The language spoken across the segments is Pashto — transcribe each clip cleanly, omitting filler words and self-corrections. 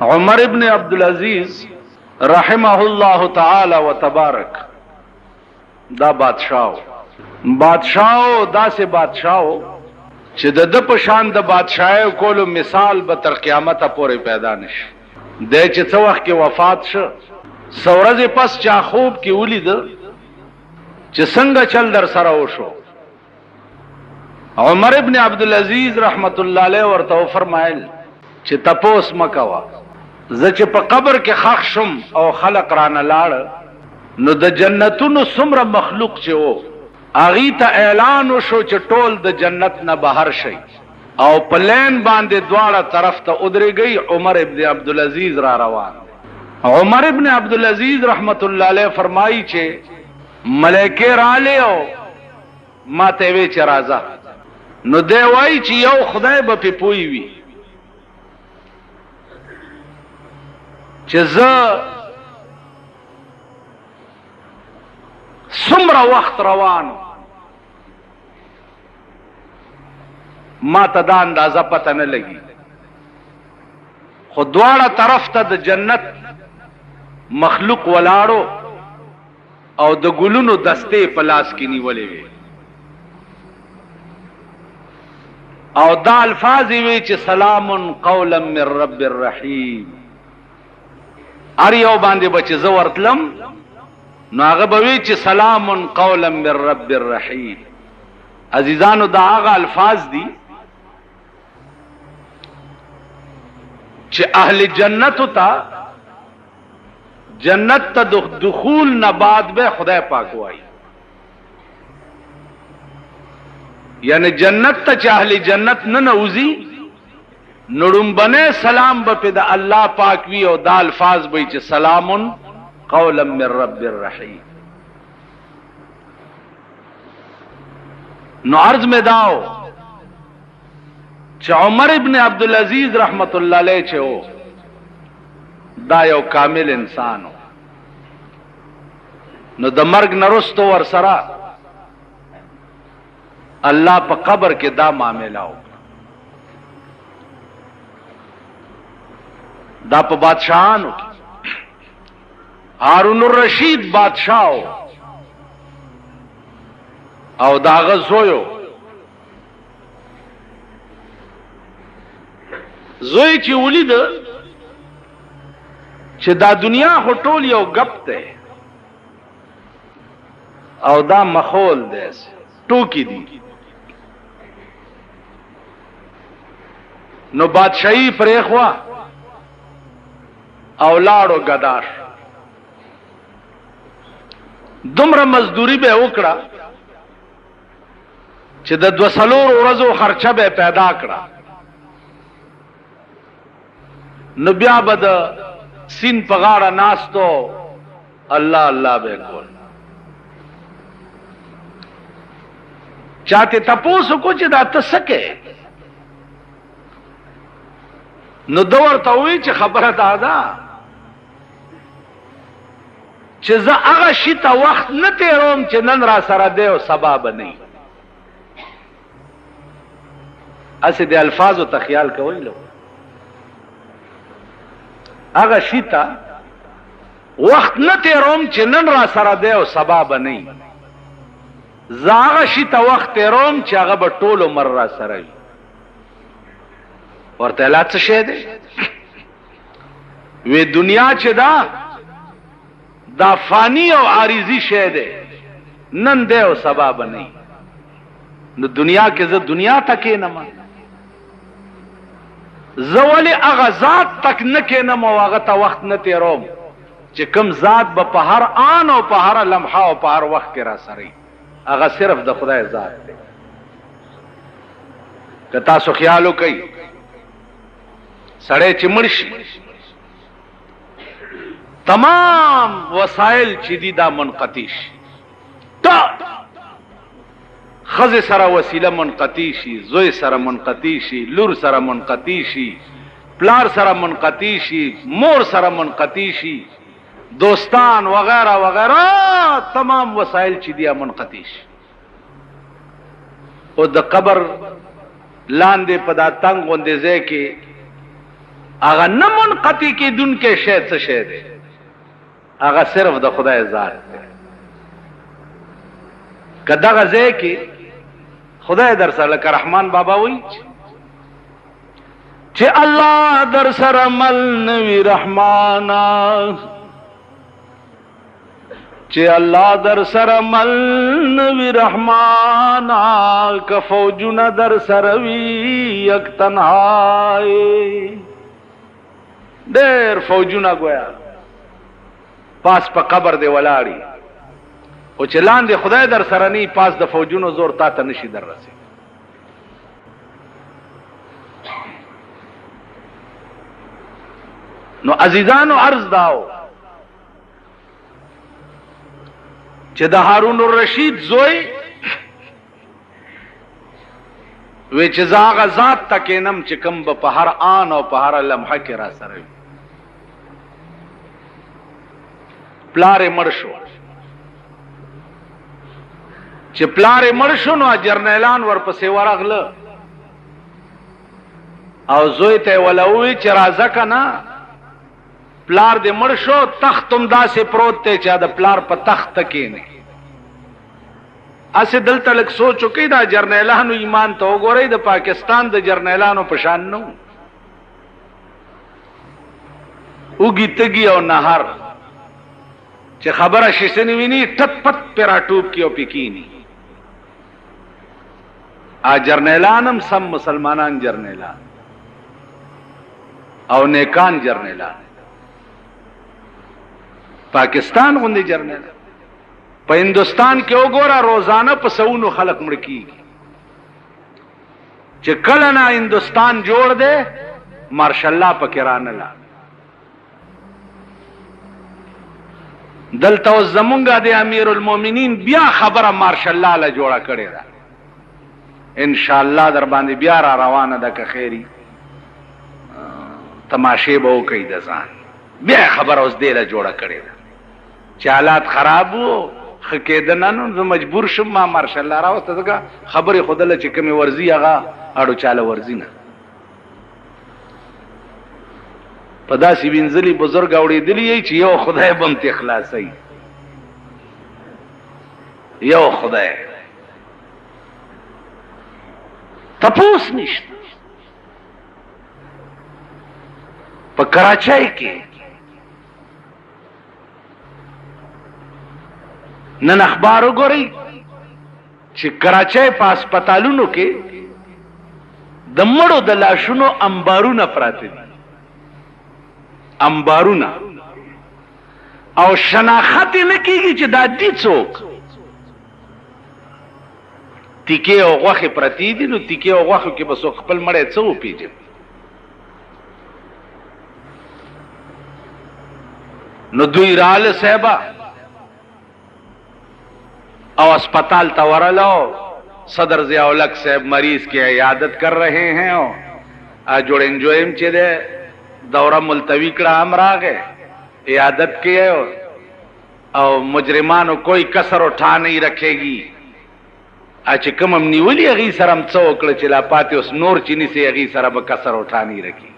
عمر ابن عبدالعزیز رحمه الله تعالی و تبارک دا بادشاہو دا سے بادشاہو چې د په شان د بادشاہي کولو مثال به تر قیامت پورې پیدا نشي. د چې څو وخت کې وفات شو سورځ پس چا خوب کې ولید چې څنګه چل در سره وشو. عمر ابن عبدالعزیز رحمت الله علیه ورته فرمایل چې تپوس مکوا زه چې په قبر کې خاک شم او خلق رانه لاړ نو د جنتونو څومره مخلوق چې وو اغي ته اعلان وشو چې ټول د جنت نه بهر شي او پلین باندې دواړه طرف ته ودرېږي. عمر ابن عبدالعزیز را روان. عمر ابن عبدالعزیز رحمت الله علیه فرمایي چې ملائکه رااله او ما ته وی چې راځه نو دی وای چې یو خدای به په پوي وي چې زه څومره وخت روانو ما ته دا اندازه پته نه لګي خو دواړه طرف ته د جنت مخلوق ولاړو او د ګلونو دستې په لاس کې نیولې وي او دا الفاظ وی چې سلام قولا من رب الرحیم. ار یو باندې بچ زه ورتلم نو هغه به وی چې سلام قولا من رب الرحیم. عزیزانو دا هغه الفاظ دي چې اهل جنت ته جنت ته دخول نه بعد به خدای پاک وایي یعنی جنت ته چې اهل جنت نه نوځي نړم بنه سلام به د الله پاک وی او دا الفاظ به چې سلام قولا من رب الرحیم. نو عرض میں داو چې عمر ابن عبدالعزیز رحمت الله علیه چې او دا یو کامل انسانو نو د مرګ نرستو ور سره الله په قبر کې دا معاملہ او دا په بادشاہانو هارون الرشید بادشاہ او دا غزویو زوی چې ولید چې دا دنیا خو ټول یو غپ ده او دا مخول ده ټوکی دي نو بادشاہی پرېخوا او لاړو گداش دومره مزدوری به وکړه چې د 200 ورځو خرچه به پیدا کړه نو بیا به د سین په غاړه ناستو الله الله به کول. چاته تاسو کو چې دا تسکه نو دور ته وی چې خبره ده چې زه هغه شي ته وخت نه تیروم چې نن را سره دی او سبا به نه اسې د الفاظو ته خیال کوئ لو هغه شي ته وخت نه تیروم چې نن را سره دی او سبا به نه زه هغه شي ته وخت تیروم چې هغه به ټول عمر را سره وي. ورته لا څه شه دی وی دنیا چې دا فانی او عارضی شه دی نن دی او سبا به نه نو دنیا کې زه دنیا تک نه ما زولی اغا ذات تک نکې نه مو هغه ته وخت نه تیروم چې کوم ذات به په هر آن او په هر لمحه او په هر وخت کې را سره هغه صرف د خدای ذات دی. که تاسو خیال وکئ سړی چې مړ شي تمام وسایل چې دي دا منقطع شي خزه سره وسیله منقطع شي زوی سره منقطع شي لور سره منقطع شي پلار سره منقطع شي مور سره منقطع شي دوستان وغیرہ وغیرہ تمام وسایل چې دي منقطع شي او د قبر لاندې په دا تنگ غوندې ځای کې هغه نه منقطع کیدونکې شی څه شی دی؟ هغه صرف د خدای ذات دی. که دغه ځای کې خدای در سره لکه رحمان بابا وایي چې الله در سره مل نوی رحمانا، چې الله در سره مل نوی رحمانا، که فوجونه در سره وي یک تنهایی. ډېر فوجونه گویا پاس په قبر دی ولاړی، او چې لاندې خدای در سره نه پاس د فوجونو زور تا ته نشي در رسي. نو عزیزانو عرض داو چې د هارون الرشید زوی وی چې زاغه ذات تکینم چې کم به په هر آن او په هر لمحه کې را سره وي. پلار مړ شو، چې پلار مړ شو نو جرنیلان ورپسې ورغله او زوی ته ولوي چې راځه کنه پلار دې مړ شو، تختم داسې پروت دی چې د پلار په تخت کې نه. اسه دلته لک سوچو کې دا جرنیلانو ایمان ته وګورئ، د پاکستان د جرنیلانو په شان نو وګی تګي او نهر چې خبره شسنی ویني ټپ پټ پیراټوب کې او پکینی. ا جرنیلانم سم مسلمانان جرنیلان او نیکان جرنیلان. پاکستان غوندي جرنیلان په هندستان کې وګوره روزانه په سونو خلق مړ کیږي. چې کله نه هندستان جوړ دی مارشالله پکې رانه دلته زمونږه د امیر المؤمنین بیا خبره مارشالله له جوړه کړې ده. ان شاء الله در باندې بیا را روانه ده که خیری تماشې به وکړي د ځان. بیا خبره اوس دې له جوړه کړې ده چې حالات خراب وو ښه کېدنه نو زه مجبور شم ما مارشالله راوسته ځکه خبرې ښودله چې کومې ورځي هغه اړو چاله ورځي نه. په داسې وینځلي بزرګ اورېدلي یې چې یو خدای به هم تې خلاصوي، یو خدای تپوس نشته. په کراچۍ کې نن اخبار وګورئ چې کراچۍ په هسپتالونو کې د مړو د لاشونو انبارونه پراته دي، انبارونه، او شناخت نه کیږي چې دا دي څوک. تیکې او غوښې پرتې دي، نو تیکې او غوښو کې به څوک خپل مړی څه وپېژني. نو دوی راله صاحبه او اسپتال تا ورلو، صدر ضیاء الحق صاحب مریض کی عیادت کر رہے ہیں اور جوڑن جوئم چی دے دورہ ملتوی کڑا ہم راگے عیادت کی ہے اور مجرمانو کوئی کسر اٹھا نہیں رکھے گی. اچھا کم ہم نیولی اغی سر ہم چوکڑ چلا پاتے اس نور چینی سے اغی سر اب کسر اٹھا نہیں رکھی.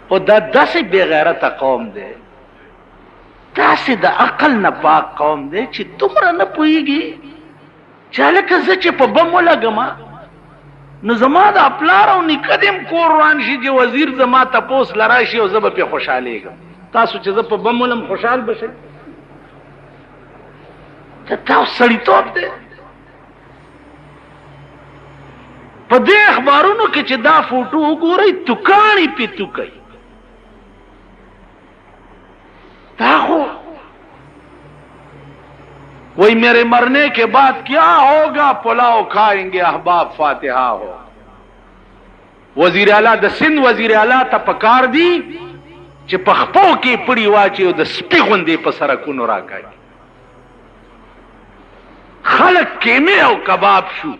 او دا دس بے غیرت قوم دے، داسې د عقل نه پاک قوم دی چې دومره نه پوهېږي چې هلکه زه چې په بم ولګم نو زما د پلار او نیکه دې هم کور وران شي چې وزیر زما تپوس له راشي او زه به پرې خوشحالېږم. تاسو چې زه په بم ولم خوشحال به شئ؟ تاسو سړیتوب دی. په دې اخبارونو کې چې دا فوټو وګورئ توکاڼې پې توکئ. وہی میرے مرنے کے بعد کیا ہوگا پلاؤ کھائیں گے احباب فاتحہ ہو. وزیر اعلیٰ د سندھ وزیر اعلیٰ ته پکار دی چې پخپو کې پړی واچي او د سپي غوندې په سرکونو راکاږي. خلک کیمه او کباب شو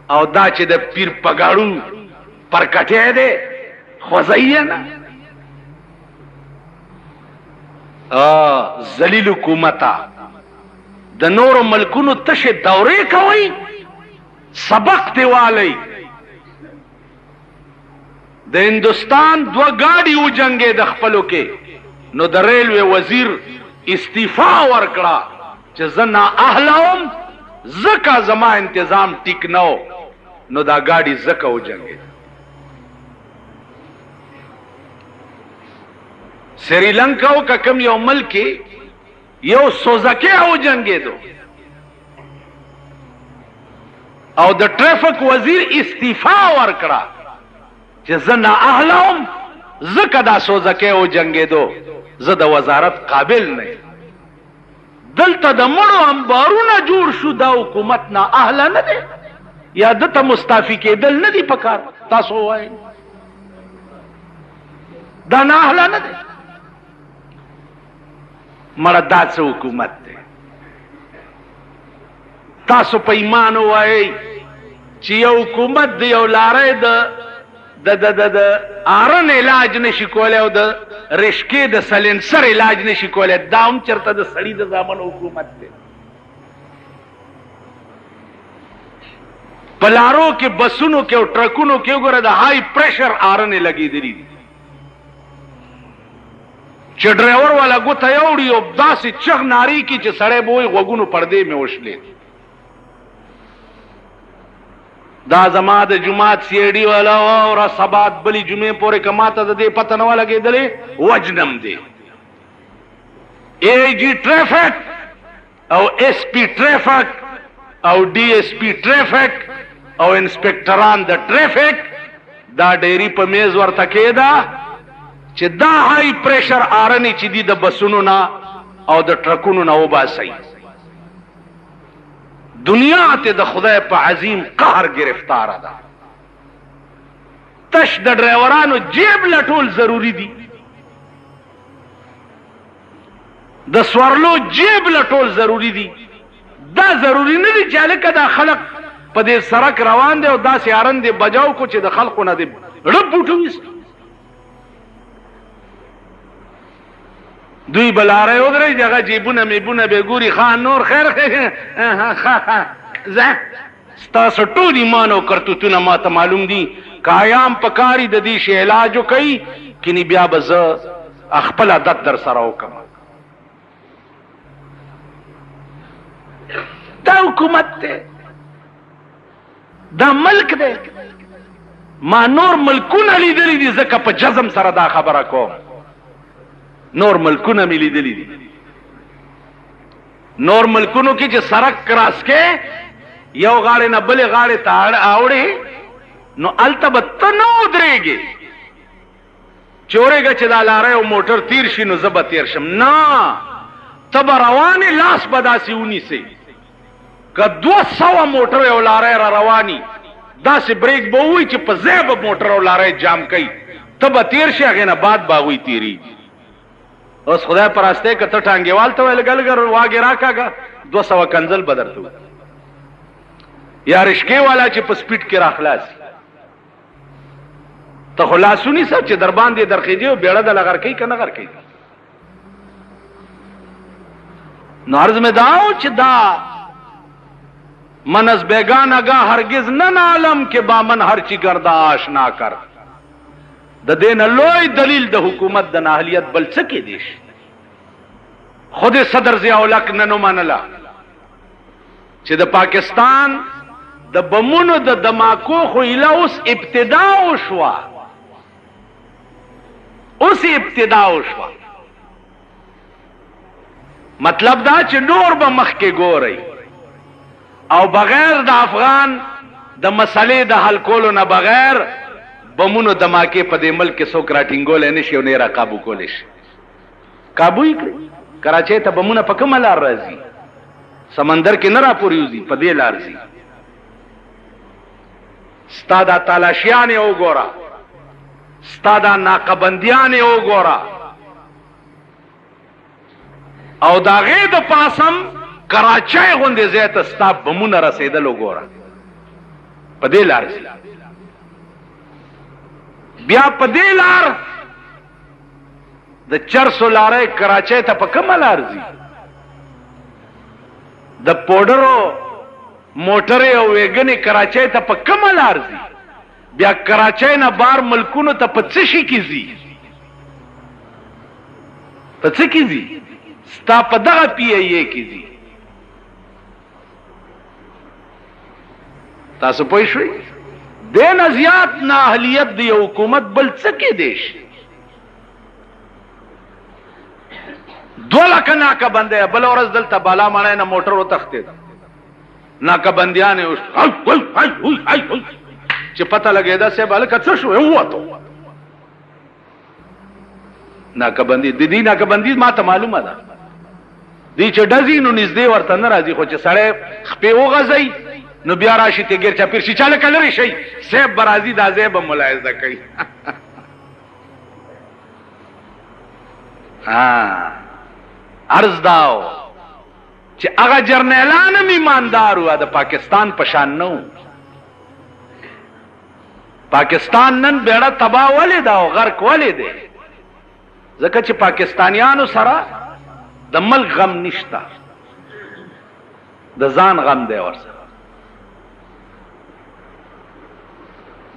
او دا چې د پیر پګاړو پر کټه ده خوځایې نه ذلیل حکومتا د نور ملکونو تشه دورې کوي، سبق دی والی د هندوستان 2 ګاډي وجنګې د خپلو کې، نو د ریلوے وزیر استعفا ورکړه چې زه نااهله وم، ځکه زما انتظام ټیک نه و، نو دا ګاډي ځکه وجنګېد. سریلنکا او که کوم یو ملک یو سوزکی وجنګېدو او د ټریفک وزیر استعفا ورکړه چې زه نااهله وم، ځکه دا سوزکی وجنګېدو، زه د وزارت قابل نه یم. دلته د مړو انبارونه جوړ شو، دا حکومت نااهله نه دی یا دته مستعفي کېدل نه دي پکار؟ تاسو وایئ دا نااهله نه دی. مړه دا څه حکومت دی؟ تاسو په ایمان ووایئ چې یو حکومت د یو لارۍ د آرن علاج نشي کولی او د رشکې د سلنسر علاج نشي کولی، دا هم چېرته د سړي د زامن حکومت دی؟ په لارو کې بسونو کې او ټرکونو کې وګوره د های پریشر آرنې لګېدلي دي چې ډرایور والا ګوته یوړي او داسې چغ نارې کي چې سړی به وایي غوږونو پردې مې وشلې. دا زما د جماعت سی ای ډي والا او سبات بلې جمعې پورې که ماته د دې پته نه وه لګېدلې وجنم دی. ای جي ټریفک او ایس پي ټریفک او ډي ایس پي ټریفک او انسپکټران د ټریفک دا ډیری په میز ورته کېده چې دا های پریشر آرنې چې دي د بسونو نه او د ټرکونو نه وباسئ. دنیا ته د خدای په عظیم قهر گرفتاره ده. تش د ډرایورانو جیب لټول ضروری دي، د سوارلو جیب لټول ضروری دي. دا ضروری نه دي چې هلکه دا خلق په دې سړک روان دی او داسې هارن دې بجاو کو چې د خلقو نه دې ړپ بوټه ویست. دوی بلاره ودرې دغه جیبونه میبونه به ګوري خان نور خیر ستاسو ټول ایمان او کرتوتونه ما ته معلوم دي. قایام پکاري د دې شی علاج کوي کینی بیا به زه خپل عادت در سره وکم. دا حکومت دی، دا ملک دی. ما نور ملکونه لیدلی دي ځکه په جزم سره دا خبره کوم. نور ملکونه مې لیدلی دي. نور ملکونو کې چې سړک کراس کې یو غاړې نه بلې غاړې ته اوړې نو هلته به ته نه ودرېږې چې ورېږه چې دا لاره یو موټر تیر شي نو زه به تیر شم. نه، ته به روانې لاس به داسې ونیسې که 200 موټر یو لاره را رواني داسې بریک به ووایي چې په ځای به موټر او لاره جام کوي، ته به تیر شي هغې نه بعد به هغوی تېرېږي. اوس خدای په راستی که ته ټانګېوال ته ویل ګلګر واګې راکاږه 200 کنزل به درته وکړي، یا رشکې والا چې په سپیډ کې راخلاصي. ته خو لاس ونیسه چې در باندې درخېږي او بیړه دله غر کوي که نه غر کوي. نو عرض مې دا و چې دا من از بیگانگا هرگز ننالم که با من هرچی گرده آشنا کر. د دین لوی دلیل د حکومت د نااهلیت بل څه کې دیش. خود صدر ضیاء الحق ننو منله چې د پاکستان د بمونو د دماکو خو ایله اوس ابتدا وشوه، اوس ابتدا وشوه. مطلب دا چې نور به مخکې ګورئ او بغیر د افغان د مسلې د حل کولو نه بغیر بمونو دماکې په دې ملک کې څوک راټینګولی نه شي او نه یې را قابو کولی شي. قابو یې کړئ. کراچۍ ته بمونه په کومه لار راځي؟ سمندر کې نه راپورېوځي، په دې لار ځي. ستا دا تالاشیانې وګوره، ستا دا ناقبندیانې وګوره او د هغې د پاسم کراچۍ غوندې ځای ته ستا بمونه رسېدل وګوره، په دې لار ځي. بیا په دې لار د چرسو لارې کراچۍ ته په کومه لار ځي؟ د پوډرو موټرې او ویګنې کراچۍ ته په کومه لار ځي؟ بیا کراچۍ نه بار ملکونو ته په څه شي کې ځي؟ په څه کې ځي؟ ستا په دغه پی ای اے کې ځي. تاسو پوه شئ؟ دې نه زیات نااهلیت د یو حکومت بل څه کې دی شي؟ 2 لکه ناکه بندی بل ورځ دلته بالا ماڼۍ نه موټر وتښتېد، ناکه بندیان یې چې پته لګېده صاحب هلکه څه شو ووتو. ناکه بندي د دې ناکه بندي ما ته معلومه ده، دی چې ډزي نو نږدې ورته نه راځي، خو چې سړی خپې وغځوي نو بیا راشي تېګېر چاپېر شي چا لکه لرې شئ صاحب به راځي دا ځای به ملاحظه کوي. عرض داو چې هغه جرنیلان هم ایماندار وو، د پاکستان په شان نه وو. پاکستان نن بیړه تباه ولې ده او غرق ولې دی؟ ځکه چې پاکستانیانو سره د ملک غم نشته، د ځان غم دی ورسره.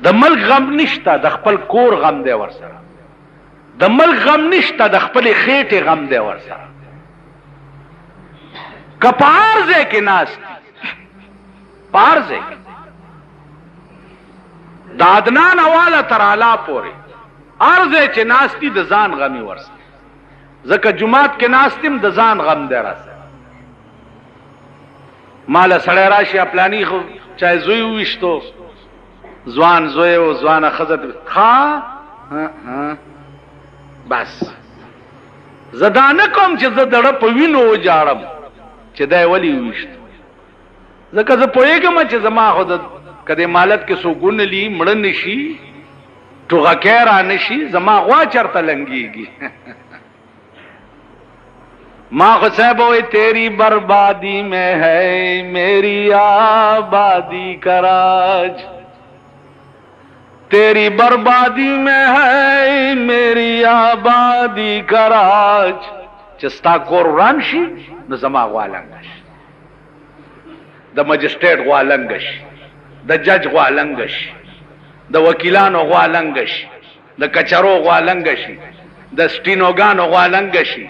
د ملک غم نشته، د خپل کور غم دی ورسره. د ملک غم نشته، د خپل خېټې غم دی ورسره. که په هر ځای کې ناست په هر ځای کې د عدنان حواله تر اعلی پورې هر ځای چې ناست دي د ځان غمي ورسره. ځکه جومات کې ناست یم د ځان غم دی راسره. ماله سړی راشي پلاني خو چای زوی وویشتو، ځوان زوی و ځوانه ښځه بس زه دا نه کوم چې زه دړه په وینو وجاړم چې دی ولې وویشتو. ځکه زه پوهېږم چې زما خو که دې مالت کې څوک ونلي مړه نه شي ټوغکی را نه شي زما غوا چېرته لنګېږي. ماں خو صاحب وی تیری بربادی میں ہے میری آبادی کا راج، تیری بربادی میں ہے میری آبادی کا راج. چې ستا کور وران شي نو زما غوا لنګه شي، د مجسټریټ غوا لنګه شي، د جج غوا لنګه شي، د وکیلانو غوا لنګه شي، د کچرو غوا لنګه شي، د سټینوګانو غوا لنګه شي،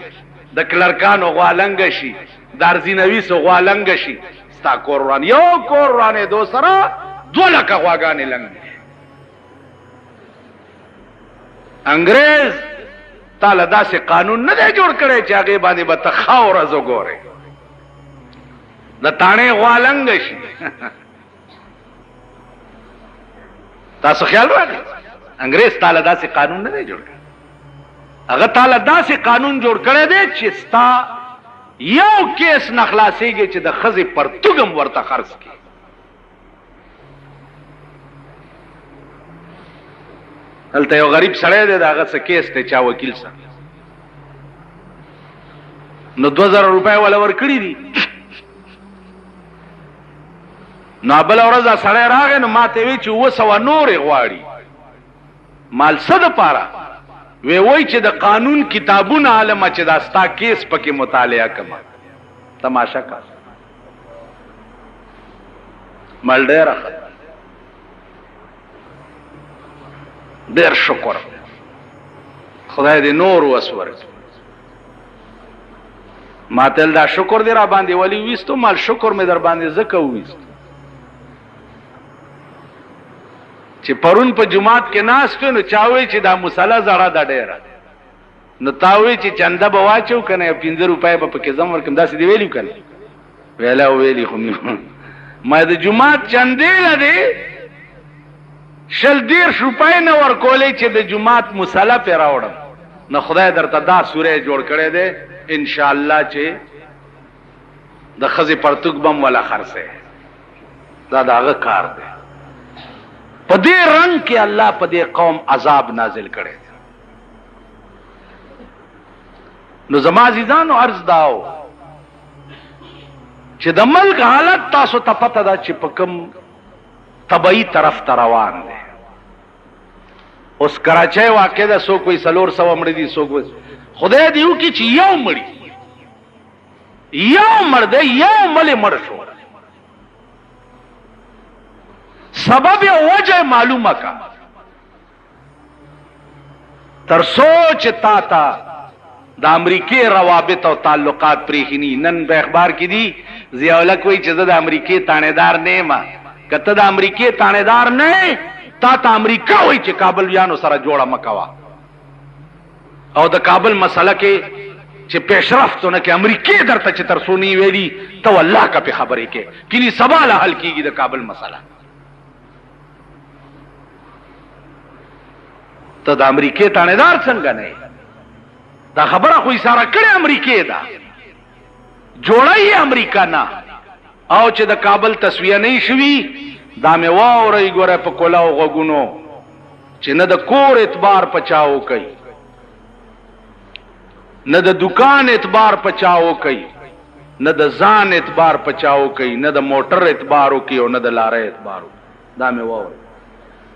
د کلرکانو غوا لنګه شي، د ارزینویسو غوا لنګه شي. ستا کور وران، یو کور ورانېدو سره 2 لکه غواګانې لنګې. انګریز تاله داسې قانون نه دی جوړ کړی چې هغې باندې به ته ښه ورځ وګورې د تاڼې غوا لنګه شي. تاسو خیال راغلی انګریز تاله داسې قانون نه دی جوړ کړی، هغه تاله داسې قانون جوړ کړی دی چې ستا یو کیس نه خلاصېږي چې د ښځې پرتوګ هم ورته خرڅ کړي. هلته یو غریب سړی دی د هغه څه کیس دی چا وکیل سره، نو 2000 روپۍ وله ورکړي دي. نو بله ورځ سړی راغی نو ما ته وی چې 200 نورې غواړي. مال څه دپاره؟ وی چې د قانون کتابونه عالمه چې دا ستا کیس پکې مطالعه کما. تماشا کا مال ډېره ښه، ډېر شکر خدای دې نور وس ورکړي. ما تل دا شکر دې را باندې ولي ویستو، مال شکر مې در باندې ځکه وویست چې پرون په جماعت کې ناست نو چا وی چې دا مصله زړه ده ډېره، نو تا وی چې چنده به واچو که نه 15 روپۍ به پکې ځم ورکړم، داسې دې ویلي که نه؟ ویلی ویلي خو ما د جماعت چندې نه دی 120 روپۍ نه ورکولی چې د جماعت مصله پې راوړم. نو خدای درته دا سوری جوړ کړی دی انشاءالله چې د ښځې پرتوګ به م وله خرڅی. دا د هغه کار دی. په دې رنګ کې الله په دې قوم عذاب نازل کړی دی. نو زما عزیزانو عرض داو چې د ملک حالت تاسو ته پته ده چې په کوم طبعی طرف ته روان دی. اوس کراچۍ واقع ده، څوک وایي 400 مړه دي، څوک وایي خدای دې وکړي چې یو مړي یو مړ دی، یو ملې مړ شو. سبب یا وجہ معلومه کا تر سوچ تا د امریکای روابط او تعلقات پریخینی. نن به اخبار کې دي ضیاء الله کوئی چې د امریکای تانیدار نه ما کته د امریکای تانیدار نه تا امریکا وای چې کابلیانو سره جوړه مکوا او د کابل مسله کې چې پیشرفتونه کې امریکای درته چې تر سونی ویلي ته والله کا په خبرې کې کلی سوال حل کیږي د کابل مسله. ته د امریکای تانیدار څنګه نه دا خبره خو اشاره کړې امریکای دا جوړای امریکا نه او چې د کابل تسویه نه شوي دا مې واوري ګوره په کولاو غوګونو چې نه د کور اعتبار پچاو کوي نه د دکان اعتبار پچاو کوي نه د ځان اعتبار پچاو کوي نه د موټر اعتبار کوي او نه د لارې اعتبار دا مې واوري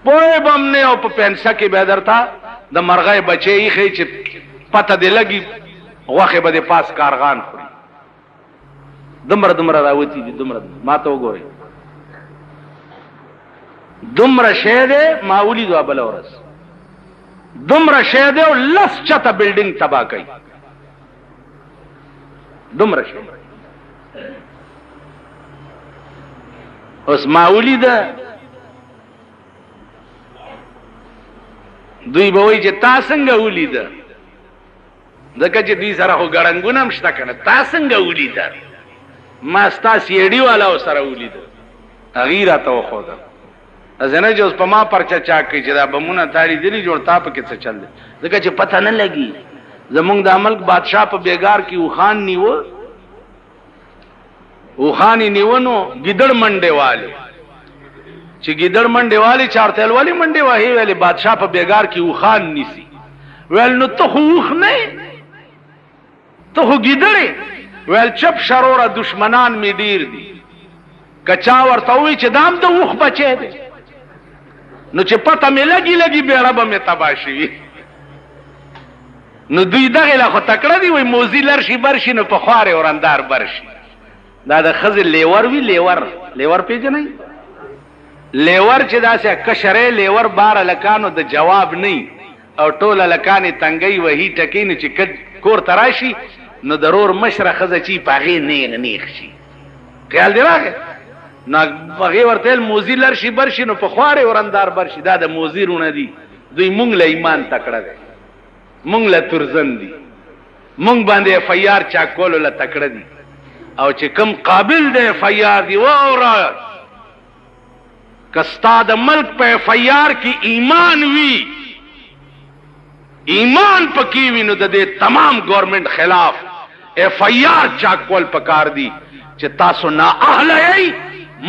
پوه بم نه او په پنسا کې به درته د مرغۍ بچي خې چې پته دې لګي غوخه به پاس کارغان خوري دمره راوتی دي دمره ما ته وګورئ دمره شه دې ماولی دو بل ورس دمره شه دې او لس چته بلډینګ تباہ کړي دمره شه اوس ماولی ده دوی به وایي چې تا څنګه ولیده ځکه چې دوی سره خو ګړنګونه هم شته که نه تا څنګه ولیده ما ستا سیډي والا سره ولیده هغې راته وښوده ځنه چې اوس په ما پرچه چاک کوي چې دا بمونه تا لیدلي جوړ تا پکې څه چل دی ځکه چې پته نه لګي زمونږ د ملک بادشاه په بیګار کې اوخان نیوه اوخان یې نیوه نو ګیدړ منډې والے چې ګیدړ منډې والے چارتیل والی منډې وهي ویلې بادشاه په بیګار کې اوخان نیسي ویل نو ته خو اوخ نه ته خو ګیدړې ویل چپ شروره دشمنان می ډیر دي کچا ورته وی چې دام د اوخ بچی دی نو چې پته مې لګي بیړه به مې تباه شي نو دوی دغه لا خو تکړه دی وای موزي لرشي برشي نو په خوارې ورندار برشي دا د ښځې لیور وي لیور پیژنئ لیور چې داسې کشرې لیور بار لکانو د جواب نه او ټوله لکانې تنګۍ وهي ټکې نو چې کور ته راشي نو ضرور مشره ښځه چې په هغې نیغ شي خیال دی راغی نو هغې ورته ویل موزي لرشي برشي نو په خوارې ورندار برشي دا د موزي رونه دي دوی مونږ له ایمان تکړه دی مونږ له ترزن دي مونږ باندې اف آی آر چاک کولو له تکړه دي او چې کم قابل دی اف آی آر دی واوره که ستا د ملک په اف آی آر کې ایمان وي ایمان پکې وي نو د دې تمام گورنمنٹ خلاف اف آی آر چاک کول پکار دي چې تاسو نا اهل یې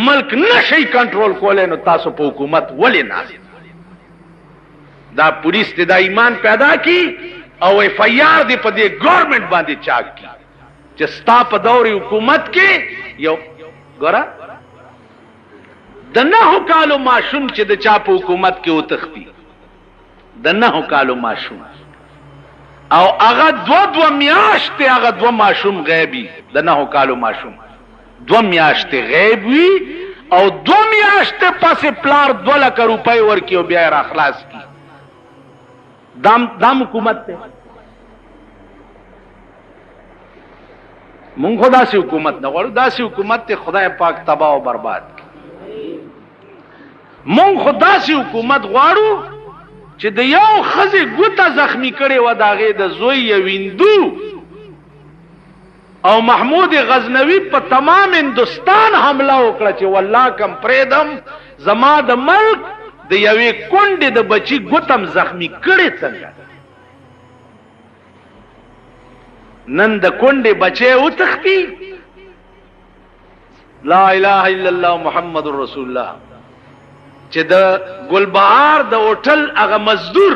ملک نشي کنټرول کولای نو تاسو په حکومت ولې نه دا پولیس ته دا ایمان پیدا کی او اف آی آر دی په دې گورنمنٹ باندې چاک کی چې ستا په دور حکومت کې یو ګوره د 9 کالو ماشوم چې د چا په حکومت کې وتختی د 9 کالو ماشوم او هغه دو میاشتې هغه دو ماشوم غیبی د 9 کالو ماشوم 2 میاشتې غیب وي او 2 میاشتې پسې پلار 2 لک روپۍ ورکي او بیا را خلاص کی دام حکومت ته مونږ خدا سي حکومت نه غواړو داسې حکومت ته خدای پاک تباہ او برباد کی مونږ خدا سي حکومت غواړو چې د یو خزي ګوته زخمی کړي و داغه د زوی ویندو او محمود غزنوی په تمام هندستان حمله وکړه چې والله کم پریدم زما د ملک د یوې کونډې د بچی ګوتم زخمی کړي څنګه نن د کونډې بچی وتختی لا اله الا الله محمد رسول الله چې د ګلبهار د هوټل هغه مزدور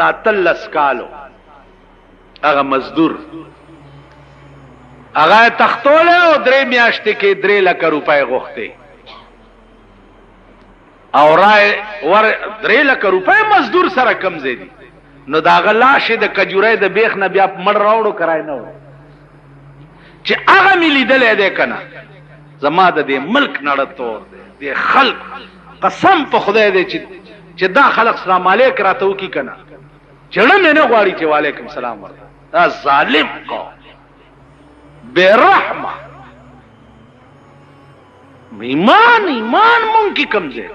دا 13 کالو هغه مزدور هغه تختوله او 3 میاشتې کې 3 لک روپۍ غوښتي او راي ور 3 لک روپۍ مزدور سره کم زیدي نو دا غلاشه د کجورې د بیخ نه بیا مړ راوړو کرای نه و چې هغه ملي دلې ده کنه زما د دې ملک نړتور دي خلق قسم په خدای دې چې دا خلق سلام علیک راته وکي کنه چړه مې نه غواړي چې وعلیکم سلام ورته. دا ظالم قوم بے رحمه. ایمان مونږ کی کمزه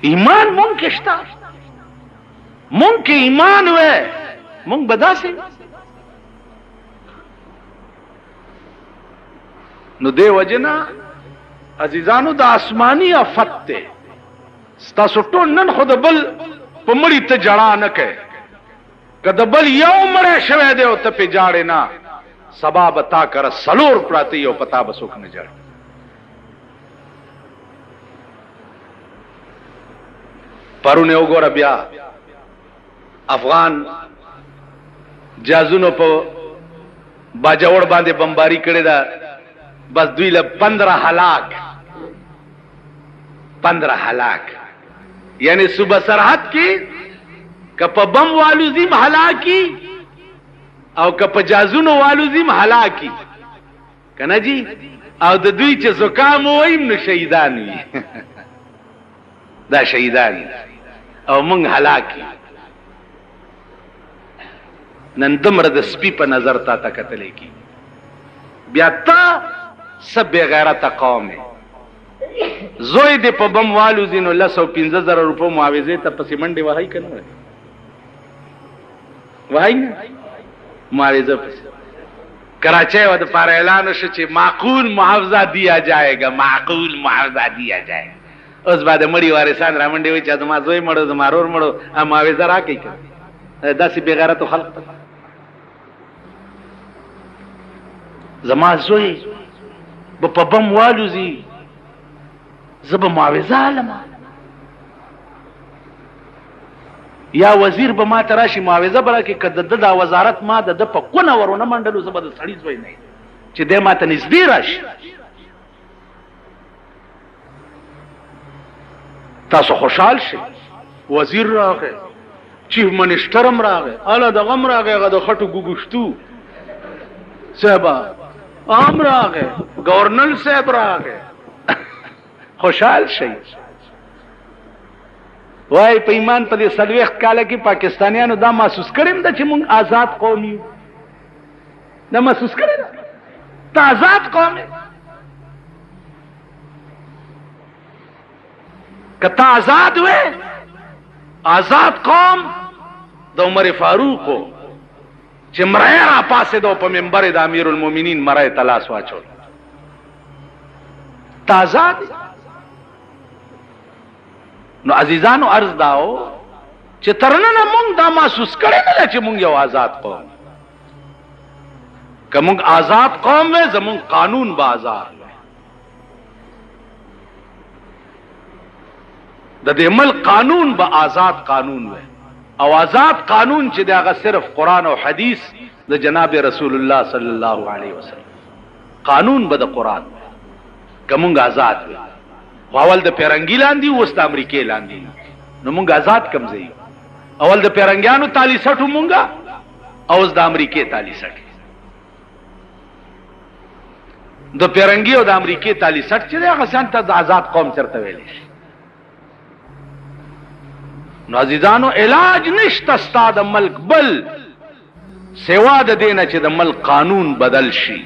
ایمان مونږ کې شته. مونږ کې ایمان وې مونږ بداسي نو دې وجنا عزیزانو د آسمانی آفت ته ستاسو ټول نن خود بل په مړی ته جړا نه کوي. کله بل یو مړی شوی دی او ته په جاړې نه سبا بتا کر سلور پراتی یو پتا بسوک نه جاړ. پرونه وګوره بیا افغان جازونو په باجوړ باندې بمباری کړی دا بس دوی له 15 هلاک یعنی صوبه سرحد کې کپ بم والو زم هلاکی او کپ جازونو والو زم هلاکی کنه جی او د دوی چې زکام وایم نو شهیدان وي دا شهیدان او مونږ هلاکی. نن دمر د سپی په نظر تا کتلې کی بیا تا سب بے غیرت قوم زوی دې په بم والو زینو 115,000 روپو معاوضه ته پسې منډه وای کنه وای نه معاوضه پسې کراچۍ و د پاره اعلان شو چې معقول معاوضہ دیا جائے گا معقول معاوضہ دیا جائے گا. اوس بعد مړی وارثان را منډه وای چې زما زوی مړو زما رور مړو معاوضه راکې کړه. داسې بے غیرت خلق زما زوی په بم والو زی زب معاوضه علما یا وزیر به ما تراشی معاوضه برا کې کده د وزارت ما د په کونه ورونه منډلو زب د سړی زوی نه چې د ما ته نږدې راشي. تاسو خوشحال شئ وزیر راغی چیف منسٹرم راغی اله د غم راغی هغه د خټو ګوګشتو صاحب عام راغی گورنر صاحب راغی خوشحال شئ. وای په ایمان په دې سلويخت کاله کې پاکستانیانو دا محسوس کړم د چې مونږ آزاد قوم یو. دا محسوس کړم ته آزاد قوم کته آزاد وې آزاد قوم د عمر فاروق چې مرای را پاسه دو په منبر د امیر المؤمنین مرای تلاس واچول تازاد. نو عزیزانو عرض داو چې ترنه مونږ دا محسوس کړی نه چې مونږ یو آزاد قوم. که مونږ آزاد قوم وې زمونږ قانون با آزاد د دې ملک قانون با آزاد قانون وې او آزاد قانون چې دغه صرف قرآن او حدیث د جناب رسول الله صلی الله علیه وسلم قانون به د قرآن کومه آزاد وي. اول د پیرنګی لاندې اوس د امریکای لاندې نو مونږ آزاد کم ځای اول د پیرنګیانو تالی سټو مونږه اوس د امریکای تالی سټ د پیرنګي او د امریکای تالی سټ چې هغه سان ته د آزاد قوم چرته ویلې. نو عزیزانو علاج نشته استاد ملک بل سوا د دینه چې د ملک قانون بدل شي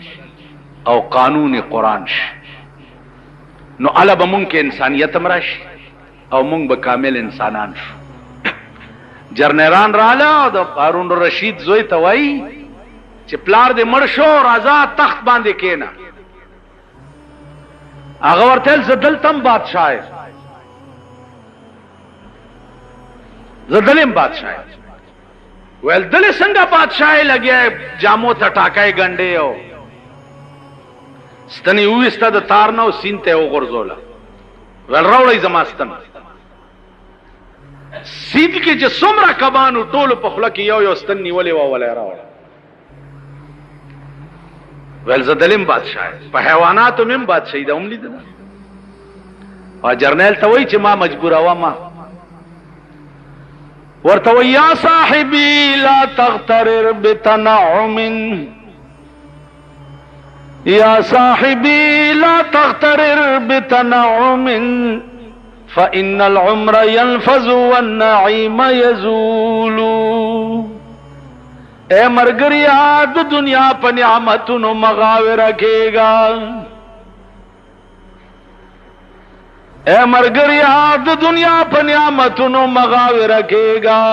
او قانون قرآن شي نو علا به مونږ کې انسانیت مراشي او مونږ به کامل انسانان شو. جرنیران رااله او د هارون رشید زوی ته وایي چې پلار دې مړ شو راځه تخت باندې کېنه. هغه ورته زه دلته بادشاه زه دلیم بادشاہ ویل دل څنګه بادشاہ لګیا جامو ته ټاکای ګنډې او ستنی وېستا د تار نو سینته وګرځولا ول راوړی زماستن سید کې چې څومره کبانو ټولو په خله کې یو ستن نیولې و ولې راوړ ول زدلم بادشاہ په حیواناتو مم بادشاہ د عملی ده او جرنیل ته وای چې ما مجبور و ما ورته یا صاحبي لا تغترر بتنعم یا صاحبی لا تغترر بتنعم فإن العمر ينفذ والنعيم يزول. اے مرگریا د دنیا په نعمتونو مغاوره کېږه، اے مرگریا د دنیا په نعمتونو مغاوره کېږه،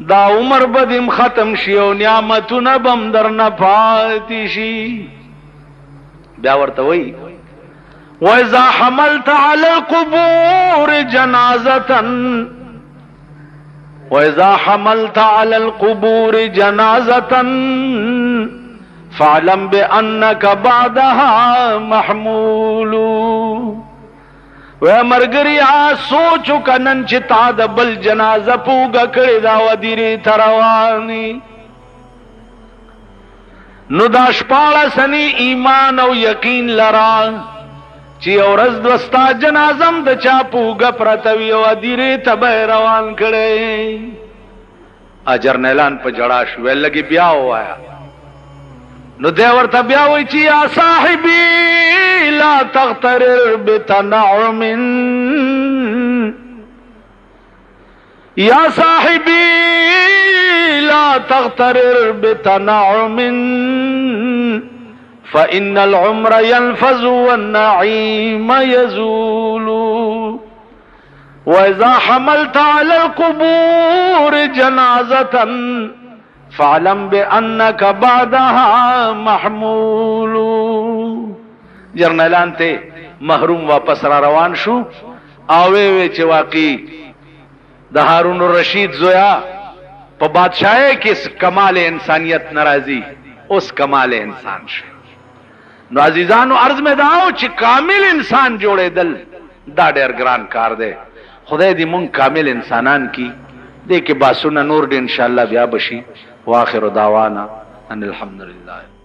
دا عمر بدیم ختم شي او نعمتونه بم در نه پاتې شي. بیا ورته وایي وَإِذَا حَمَلْتَ عَلَى الْقُبُورِ جَنَازَةً وَإِذَا حَمَلْتَ عَلَى الْقُبُورِ جَنَازَةً فَاعْلَمْ بِأَنَّكَ بَعْدَهَا مَحْمُولُ. وے مرګریا سوچو کنن چې تا د بل جنازه پوګه کړې دا ودیری تروانی نو دا شپاړه سنی ایمان او یقین لرا چې ورځ دوستا جنازم د چا پوګه پرتوي او ودیری تبه روان کړي. اجر نیلان په جړا شو لګي بیا وایا نو دی ورته بیا وای چې یا صاحبی لا تغترر بتنعم یا صاحبی لا تغترر بتنعم فإن العمر ينفذ والنعيم يزول. وإذا حملت على القبور جنازة فعلم بأنك بعدها محمول. جرنیلان ته محروم واپس را روان شو او وی چې واقعي د هارون الرشید زویا په بادشاہي کې کمال انسانیت ناراضي اوس کمال انسان شو. نو عزیزانو عرض میں داو چې کامل انسان جوړېدل دا ډېر ګران کار دی. خدای دې مونږ کامل انسانان کی دې کې باسونه نور دې ان شاء الله بیا بشي. واخر دعوانا ان الحمد لله.